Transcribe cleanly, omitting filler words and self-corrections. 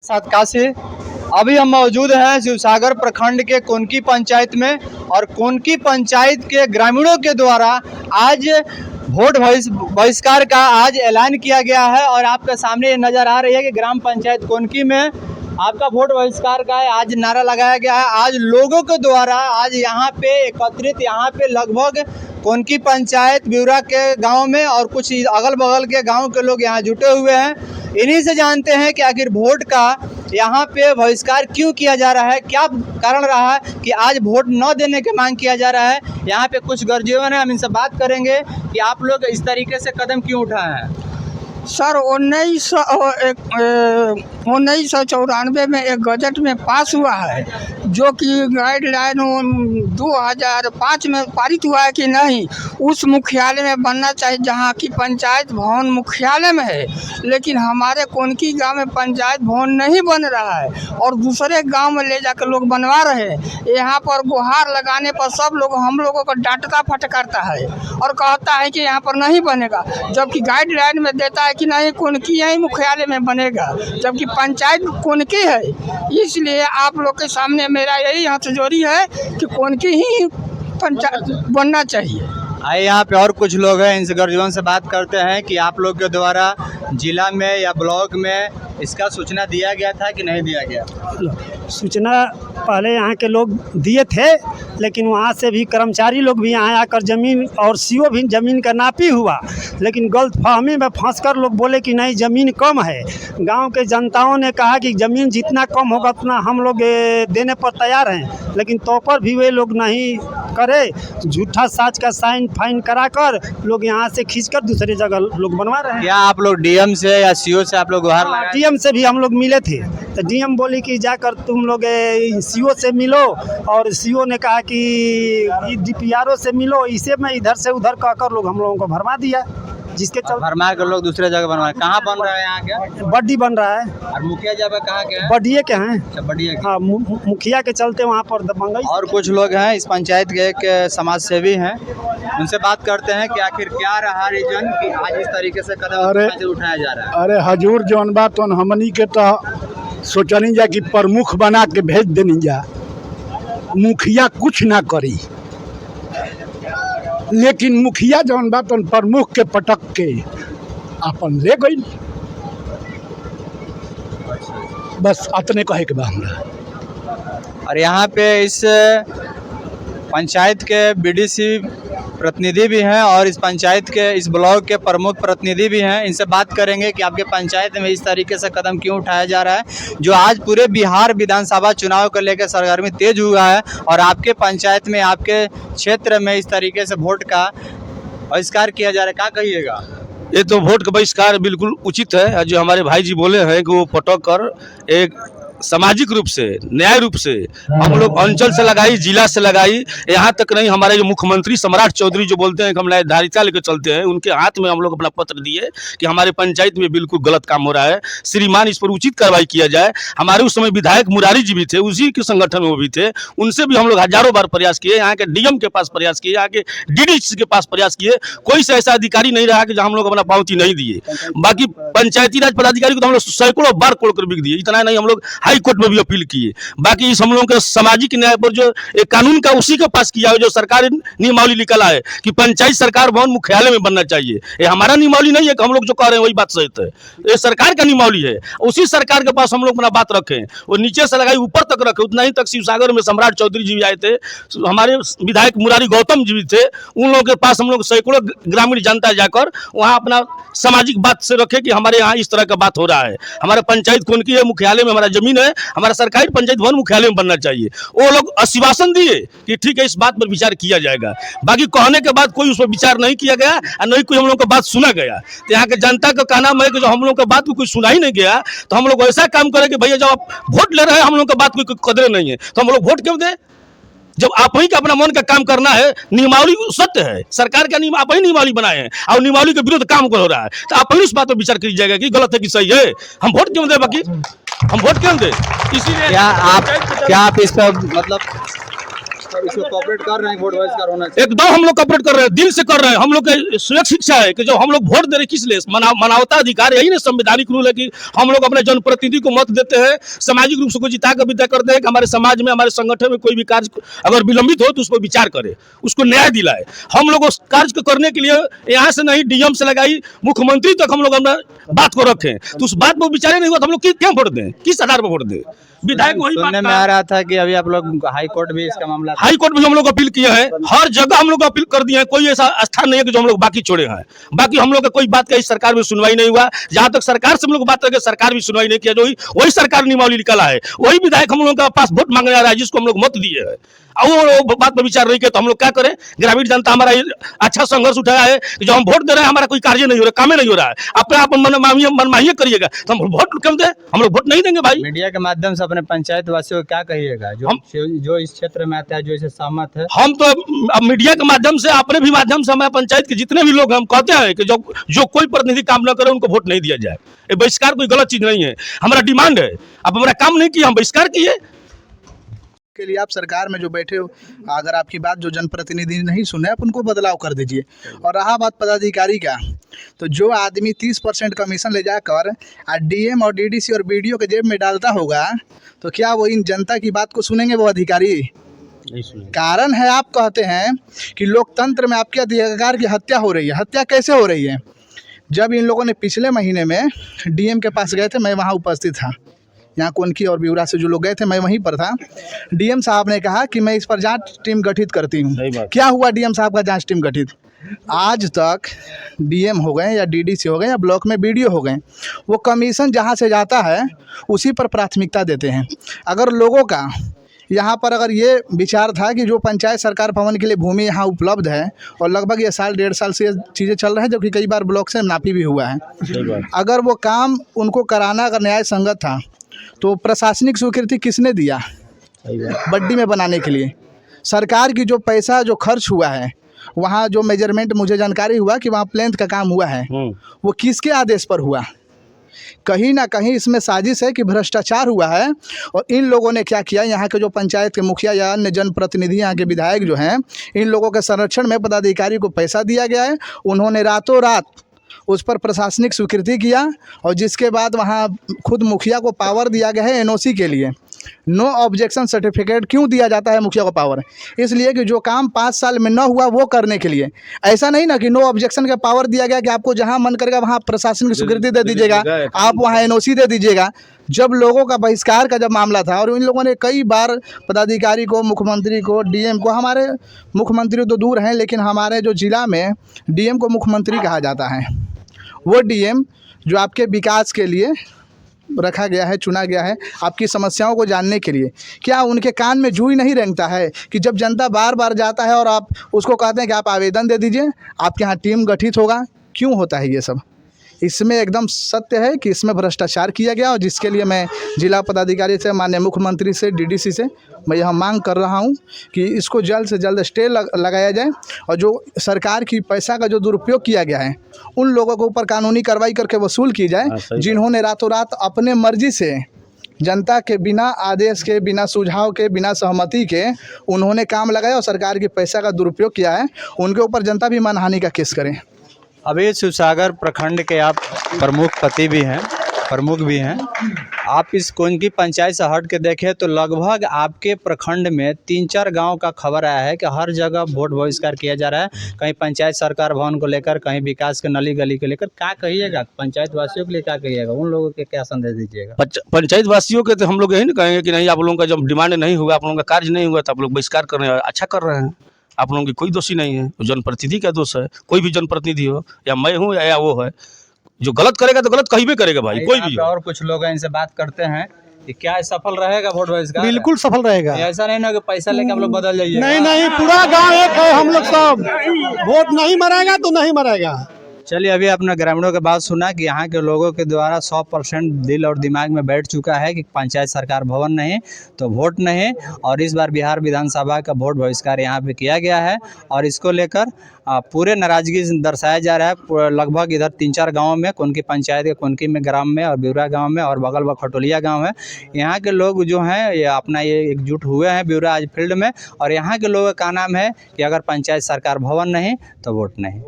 साथ काशी। अभी हम मौजूद हैं शिवसागर प्रखंड के कोनकी पंचायत में और कोनकी पंचायत के ग्रामीणों के द्वारा आज वोट बहिष्कार का आज ऐलान किया गया है और आपके सामने ये नज़र आ रही है कि ग्राम पंचायत कोनकी में आपका वोट बहिष्कार का आज नारा लगाया गया है। आज लोगों के द्वारा आज यहाँ पे एकत्रित यहाँ पे लगभग कोनकी पंचायत ब्यूरा के गांव में और कुछ अगल बगल के गांव के लोग यहाँ जुटे हुए हैं। इन्हीं से जानते हैं कि आखिर वोट का यहाँ पे बहिष्कार क्यों किया जा रहा है, क्या कारण रहा है कि आज वोट न देने की मांग किया जा रहा है। यहाँ पे कुछ गर्जीवन है, हम इनसे बात करेंगे कि आप लोग इस तरीके से कदम क्यों उठाए हैं। सर 1994 में एक गजट में पास हुआ है जो कि गाइडलाइन 2005 में पारित हुआ है कि नहीं उस मुख्यालय में बनना चाहिए जहां की पंचायत भवन मुख्यालय में है। लेकिन हमारे कोनकी गांव में पंचायत भवन नहीं बन रहा है और दूसरे गांव में ले जाकर लोग बनवा रहे हैं। यहाँ पर गुहार लगाने पर सब लोग हम लोगों को डांटता फटकारता है और कहता है कि यहाँ पर नहीं बनेगा, जबकि गाइडलाइन में देता है कि नहीं कोनकी यही मुख्यालय में बनेगा, जबकि पंचायत कोनकी है। इसलिए आप लोग के सामने मेरा यही हाथ जोड़ी है कि कोनकी ही पंचायत बनना चाहिए। आइए यहाँ पे और कुछ लोग हैं, इनसे गर्जीवन से बात करते हैं कि आप लोग के द्वारा जिला में या ब्लॉक में इसका सूचना दिया गया था कि नहीं दिया गया। सूचना पहले यहाँ के लोग दिए थे, लेकिन वहाँ से भी कर्मचारी लोग भी यहाँ आकर ज़मीन और सीओ भी ज़मीन का नापी हुआ, लेकिन गलतफहमी में फंसकर लोग बोले कि नहीं ज़मीन कम है। गांव के जनताओं ने कहा कि ज़मीन जितना कम होगा उतना हम लोग देने पर तैयार हैं, लेकिन तो पर भी वे लोग नहीं करे। झूठा साज का साइन फाइन कराकर लोग यहाँ से खींचकर दूसरी जगह लोग बनवा रहे हैं। क्या आप लोग डीएम से या सीओ से आप लोग गुहार लगाए? डीएम से भी हम लोग मिले थे, तो डीएम बोली कि जाकर तुम लोग सीओ से मिलो, और सीओ ने कहा कि डीपीआरओ से मिलो। इसे मैं इधर से उधर कहकर लोग हम लोगों को भरवा दिया, जिसके चलते भरमा के लोग दूसरे जगह बनवा। कहाँ बन रहा है यहाँ के? बड्डी बन रहा है। और मुखिया जगह कहाँ के हैं? बड्डिए के हैं। अच्छा, बढ़िया। हाँ, मुखिया के चलते वहाँ पर दबंगई। और कुछ लोग हैं इस पंचायत के एक समाज सेवी हैं, उनसे बात करते हैं कि आखिर क्या रहा रीजन कि आज इस तरीके से कदम उठाया जा रहा है। अरे हजूर जौन बात तो हमनी के तो सोचनी जा कि प्रमुख बना के भेज देनी जा, मुखिया कुछ ना करी, लेकिन मुखिया जौन बात तो प्रमुख के पटक के अपन ले गई। बस अतने कहे के बा हमरा। और यहाँ पे इस पंचायत के बीडीसी प्रतिनिधि भी हैं और इस पंचायत के इस ब्लॉक के प्रमुख प्रतिनिधि भी हैं। इनसे बात करेंगे कि आपके पंचायत में इस तरीके से कदम क्यों उठाया जा रहा है, जो आज पूरे बिहार विधानसभा चुनाव को लेकर सरगर्मी तेज हुआ है और आपके पंचायत में आपके क्षेत्र में इस तरीके से वोट का बहिष्कार किया जा रहा है। क्या कहिएगा? ये तो वोट का बहिष्कार बिल्कुल उचित है। जो हमारे भाई जी बोले हैं कि वो पटक कर एक सामाजिक रूप से न्याय रूप से हम लोग अंचल से लगाई, जिला से लगाई, यहाँ तक नहीं हमारे जो मुख्यमंत्री सम्राट चौधरी जो बोलते हैं कि हम धारिता लेकर चलते हैं, उनके हाथ में हम लोग अपना पत्र दिए कि हमारे पंचायत में बिल्कुल गलत काम हो रहा है, श्रीमान इस पर उचित कार्रवाई किया जाए। हमारे उस समय विधायक मुरारी जी भी थे, उसी के संगठन में वो भी थे, उनसे भी हम लोग हजारों बार प्रयास किए, यहाँ के डीएम के पास प्रयास किए, यहाँ के डीडी के पास प्रयास किए। कोई से ऐसा अधिकारी नहीं रहा कि जहाँ हम लोग अपना पावती नहीं दिए। बाकी पंचायती राज पदाधिकारी को तो हम लोग सैकड़ों बार कोड़ कर बिक दिए। इतना नहीं, हम लोग हाई कोर्ट में भी अपील किए। बाकी इस हम लोगों के सामाजिक न्याय पर जो एक कानून का उसी के पास किया है, जो सरकार नियमावली निकला है कि पंचायत सरकार भवन मुख्यालय में बनना चाहिए। ये हमारा नियमावली नहीं है कि हम लोग जो कह रहे हैं वही बात सही है, ये सरकार का नियमावली है। उसी सरकार के पास हम लोग अपना बात रखें, वो नीचे से लगाई ऊपर तक रखे। उतना ही तक शिवसागर में सम्राट चौधरी जी भी आए थे, हमारे विधायक मुरारी गौतम जी भी थे, उन लोगों के पास हम लोग सैकड़ों ग्रामीण जनता जाकर वहाँ अपना सामाजिक बात से रखे कि हमारे यहाँ इस तरह का बात हो रहा है। हमारे पंचायत कोनकी है, मुख्यालय में हमारा जमीन है, हमारा सरकारी पंचायत भवन मुख्यालय में बनना चाहिए। वो लोग आश्वासन दिए कि ठीक है इस बात पर विचार किया जाएगा। बाकी कहने के बाद कोई उस पर विचार नहीं किया गया और नहीं कोई हम लोग का बात सुना गया। तो यहाँ के जनता का कहना है कि जो हम लोग का बात को कोई सुना ही नहीं गया, तो हम लोग ऐसा काम करें कि भैया जब आप वोट ले रहे हैं हम लोग का बात कोई कदर नहीं है, तो हम लोग वोट क्यों दें? जब आप ही का अपना मन का काम करना है, नियमावली सत्य है, सरकार का नियम आप ही नियमावली बनाए हैं और नियमावली के विरुद्ध काम हो रहा है, तो आप ही उस बात पर विचार किया जाएगा कि गलत है कि सही है। हम वोट क्यों दें? बाकी हम वोट क्यों दें? इसीलिए क्या आप इस पर मतलब इसको कॉपरेट कर रहे हैं, वोट बहिष्कार होना चाहिए। एकदम हम लोग कॉपरेट कर रहे हैं, दिल से कर रहे हैं। हम लोग की सुरक्षित शिक्षा है कि जो हम लोग वोट दे रहे किस लिए, मानवता अधिकार, यही ना संवैधानिक रूल है कि हम लोग अपने जनप्रतिनिधि को मत देते हैं, सामाजिक रूप से को जिता कर विदा करते हैं कि हमारे समाज में, हमारे संगठन में कोई भी कार्य अगर विलंबित हो तो उस पर विचार करे, उसको न्याय दिलाए। हम लोग उस कार्य को करने के लिए यहाँ से नहीं डीएम से लगाई मुख्यमंत्री तक हम लोग अपना बात को रखें, तो उस बात पर विचार नहीं हुआ तो हम लोग क्यों वोट दें, किस आधार पर वोट दें? विधायक वही सुनने में आ रहा था कि अभी आप लोग हाई कोर्ट भी इसका मामला, हाई कोर्ट में हम लोग अपील किए हैं, हर जगह हम लोग अपील कर दिए हैं, कोई ऐसा स्थान नहीं है कि जो हम लोग बाकी छोड़े हैं। बाकी हम लोग का कोई बात का इस सरकार में सुनवाई नहीं हुआ, जहां तक सरकार से हम लोग बात करके सरकार भी सुनवाई नहीं किया, जो वही सरकार नियमावली निकाला है, वही विधायक हम लोग के पास वोट मांगने आ रहा है जिसको हम लोग मत दिए हैं। और वो बात पर विचार नहीं किया तो हम लोग क्या करें? ग्रामीण जनता हमारा अच्छा संघर्ष उठाया है कि जो हम वोट दे रहे हैं हमारा कोई कार्य नहीं हो रहा, काम नहीं हो रहा है, अपने आप मनमानी करिएगा तो हम वोट क्यों दें? हम लोग वोट नहीं देंगे भाई। मीडिया के माध्यम से अपने पंचायत वासियों को क्या कहिएगा जो इस क्षेत्र में आता है, जो इसे सहमत है? हम तो अब मीडिया के माध्यम से, अपने भी माध्यम से, हमारे पंचायत के जितने भी लोग हम कहते हैं कि जो कोई प्रतिनिधि काम न करे उनको वोट नहीं दिया जाए। ये बहिष्कार कोई गलत चीज नहीं है, हमारा डिमांड है। अब हमारा काम नहीं किया, हम बहिष्कार किए। के लिए आप सरकार में जो बैठे हो, अगर आपकी बात जो जनप्रतिनिधि नहीं सुने, आप उनको बदलाव कर दीजिए। और रहा बात पदाधिकारी का, तो जो आदमी 30% कमीशन ले जाकर डीएम और डीडीसी और बीडीओ के जेब में डालता होगा, तो क्या वो इन जनता की बात को सुनेंगे वो अधिकारी? कारण है, आप कहते हैं कि लोकतंत्र में आपके अधिकार की हत्या हो रही है। हत्या कैसे हो रही है? जब इन लोगों ने पिछले महीने में डीएम के पास गए थे, मैं वहाँ उपस्थित था, यहाँ कोनकी और ब्यूरा से जो लोग गए थे, मैं वहीं पर था। डीएम साहब ने कहा कि मैं इस पर जांच टीम गठित करती हूँ। क्या हुआ डीएम साहब का जांच टीम गठित? आज तक डीएम हो गए या डीडीसी हो गए या ब्लॉक में बीडीओ हो गए, वो कमीशन जहाँ से जाता है उसी पर प्राथमिकता देते हैं। अगर लोगों का यहाँ पर अगर ये विचार था कि जो पंचायत सरकार भवन के लिए भूमि यहाँ उपलब्ध है, और लगभग ये साल 1.5 साल से ये चीज़ें चल रही हैं, जबकि कई बार ब्लॉक से नापी भी हुआ है, अगर वो काम उनको कराना अगर न्याय संगत था तो प्रशासनिक स्वीकृति किसने दिया? बड्डी में बनाने के लिए सरकार की जो पैसा जो खर्च हुआ है, वहाँ जो मेजरमेंट मुझे जानकारी हुआ कि वहाँ प्लेंथ का काम हुआ है, वो किसके आदेश पर हुआ? कहीं ना कहीं इसमें साजिश है कि भ्रष्टाचार हुआ है। और इन लोगों ने क्या किया, यहाँ के जो पंचायत के मुखिया या अन्य जनप्रतिनिधि, यहाँ के विधायक जो हैं, इन लोगों के संरक्षण में पदाधिकारी को पैसा दिया गया है। उन्होंने रातों रात उस पर प्रशासनिक स्वीकृति किया, और जिसके बाद वहाँ खुद मुखिया को पावर दिया गया है एनओसी के लिए। नो ऑब्जेक्शन सर्टिफिकेट क्यों दिया जाता है मुखिया को पावर? इसलिए कि जो काम 5 साल में न हुआ वो करने के लिए। ऐसा नहीं ना कि नो ऑब्जेक्शन का पावर दिया गया कि आपको जहां मन करेगा वहां प्रशासनिक स्वीकृति दे दीजिएगा, आप वहां एनओसी दे दीजिएगा। जब लोगों का बहिष्कार का जब मामला था, और इन लोगों ने कई बार पदाधिकारी को, मुख्यमंत्री को, डीएम को, हमारे मुख्यमंत्री तो दूर हैं लेकिन हमारे जो जिला में डीएम को मुख्यमंत्री कहा जाता है, वो डीएम जो आपके विकास के लिए रखा गया है, चुना गया है, आपकी समस्याओं को जानने के लिए, क्या उनके कान में जूई नहीं रेंगता है कि जब जनता बार बार जाता है और आप उसको कहते हैं कि आप आवेदन दे दीजिए, आपके यहाँ टीम गठित होगा? क्यों होता है ये सब? इसमें एकदम सत्य है कि इसमें भ्रष्टाचार किया गया, और जिसके लिए मैं जिला पदाधिकारी से, माननीय मुख्यमंत्री से, डीडीसी से मैं यह मांग कर रहा हूं कि इसको जल्द से जल्द स्टे लगाया जाए, और जो सरकार की पैसा का जो दुरुपयोग किया गया है उन लोगों के ऊपर कानूनी कार्रवाई करके वसूल की जाए, जिन्होंने रातों रात अपने मर्जी से, जनता के बिना आदेश के, बिना सुझाव के, बिना सहमति के उन्होंने काम लगाया और सरकार के पैसा का दुरुपयोग किया है। उनके ऊपर जनता भी मानहानि का केस करे। अभी शिवसागर प्रखंड के आप प्रमुख भी हैं। आप इस कोनकी पंचायत से हट के देखें तो लगभग आपके प्रखंड में 3-4 गांव का खबर आया है कि हर जगह वोट बहिष्कार किया जा रहा है, कहीं पंचायत सरकार भवन को लेकर, कहीं विकास के नली गली को लेकर। क्या कहिएगा पंचायत वासियों के लिए, क्या कहिएगा उन लोगों के, क्या संदेश दीजिएगा? पंचायत वासियों के तो हम लोग यही ना कहेंगे कि नहीं, आप लोगों का जब डिमांड नहीं हुआ, आप लोगों का कार्य नहीं हुआ, तो आप लोग बहिष्कार कर रहे हैं, अच्छा कर रहे हैं। आप लोगों की कोई दोषी नहीं है, जनप्रतिनिधि का दोष है। कोई भी जनप्रतिनिधि हो, या मैं हूँ या वो है, जो गलत करेगा तो गलत कहीं भी करेगा भाई, कोई भी। और कुछ लोग हैं, इनसे बात करते हैं कि क्या सफल रहेगा वोट बहिष्कार? बिल्कुल सफल रहेगा। ऐसा नहीं ना कि पैसा लेके हम लोग बदल जाइए। नहीं, पूरा गांव एक है, हम लोग सब। वोट नहीं मरेगा तो नहीं मरेगा। चलिए, अभी आपने ग्रामीणों की बात सुना कि यहाँ के लोगों के द्वारा 100% दिल और दिमाग में बैठ चुका है कि पंचायत सरकार भवन नहीं तो वोट नहीं। और इस बार बिहार विधानसभा का वोट बहिष्कार यहाँ पे किया गया है और इसको लेकर पूरे नाराजगी दर्शाया जा रहा है। लगभग इधर 3-4 गाँव में, कुनकी पंचायत के कुनकी में ग्राम में और ब्यूरा गाँव में और बगल खटोलिया गाँव है, यहाँ के लोग जो हैं ये अपना ये एकजुट हुए हैं ब्यूरा आज फील्ड में। और यहाँ के लोगों का नाम है कि अगर पंचायत सरकार भवन नहीं तो वोट नहीं।